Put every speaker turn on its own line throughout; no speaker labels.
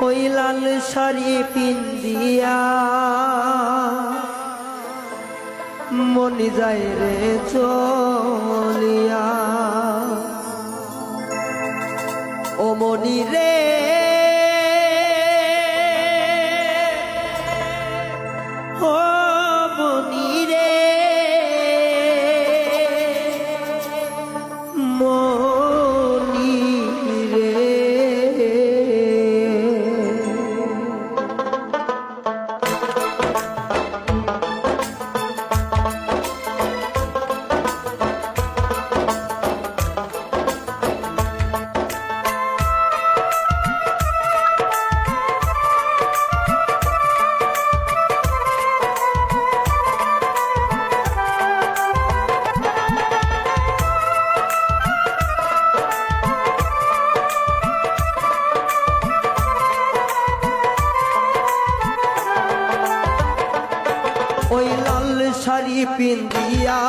ওই লাল শাড়ি পিন্দিয়া মনি যায় রে চলিয়া ও মনি রে ও মনি রে মনি রে ওই লাল শাড়ি পিন্দিয়া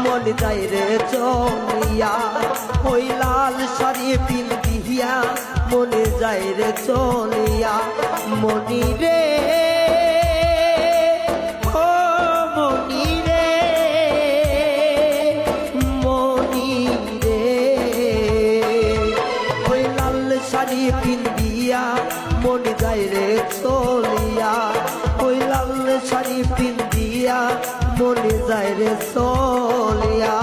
মন যায় রে চলিয়া ওই লাল শাড়ি পিন্দিয়া মন যায় রে চলিয়া মনি রে ও মনি রে মনি রে ওই লাল শাড়ি পিন্দিয়া মন যায় রে চলিয়া ওই লাল শাড়ি পিন্দিয়া মনে যায় রে চলিয়া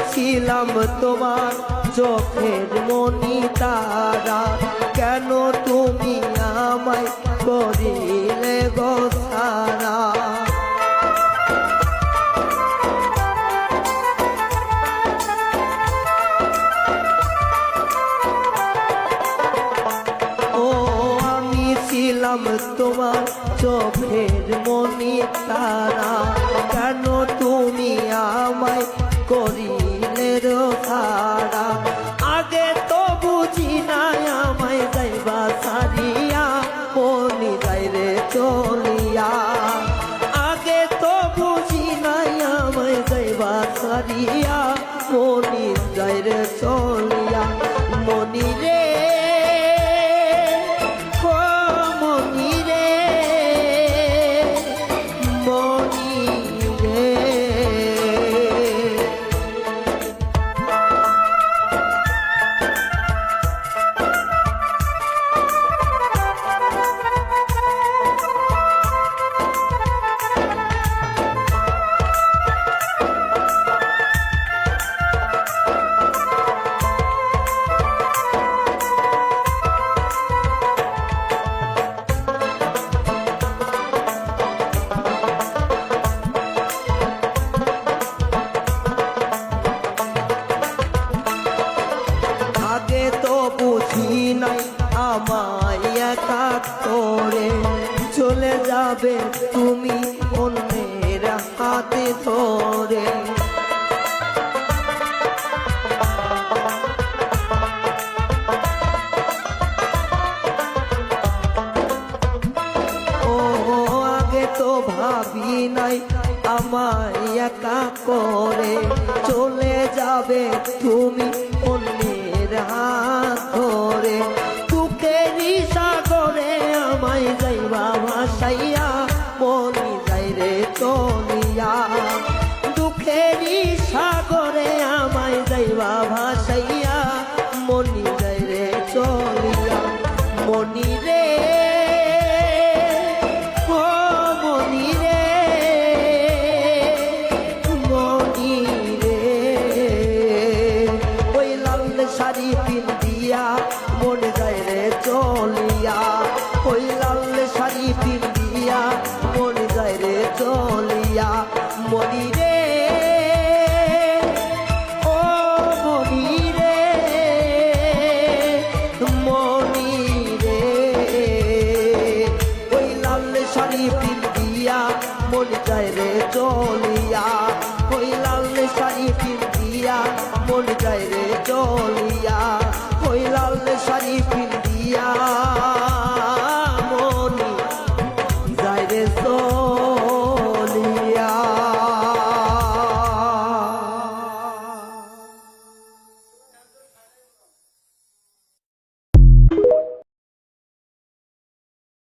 ছিলাম তোমার চোখের মনি তারা কেন তুমি আমায় করিলে গো সারা ও আমি ছিলাম তোমার চোখের মনি তারা কেন তুমি আমায় করিলে রোধারা আগে তো বুঝি নাই আমায় যাইবা সারিয়া মনি যাই রে চলিয়া আগে তো বুঝি নাই আমায় যাইবা সারিয়া মনি যাই রে চলিয়া মনি রে ও মনি রে মনি রে বুঝি নাই আমায় একা করে চলে যাবে তুমি অন্যের হাতে ধরে ও আগে তো ভাবি নাই আমায় একা করে চলে যাবে তুমি অন্যের হাত ধরে দুঃখেরই সাগরে আমায় যাইবা ভাসাইয়া মনি যাই রে চলিয়া দুঃখেরই সাগরে আমায় যাইবা ভাসাইয়া মনি যাই রে চলিয়া মনি রে ও মনি রে মনি রে ওই লাল শাড়ি পিন্দিয়া মনে যায় রে চলিয়া ওই লাল শাড়ি পিন্দিয়া মনে যায় রে চলিয়া মনি রে ও মনি রে শাড়ি পিন্দিয়া মন যায় রে চলিয়া।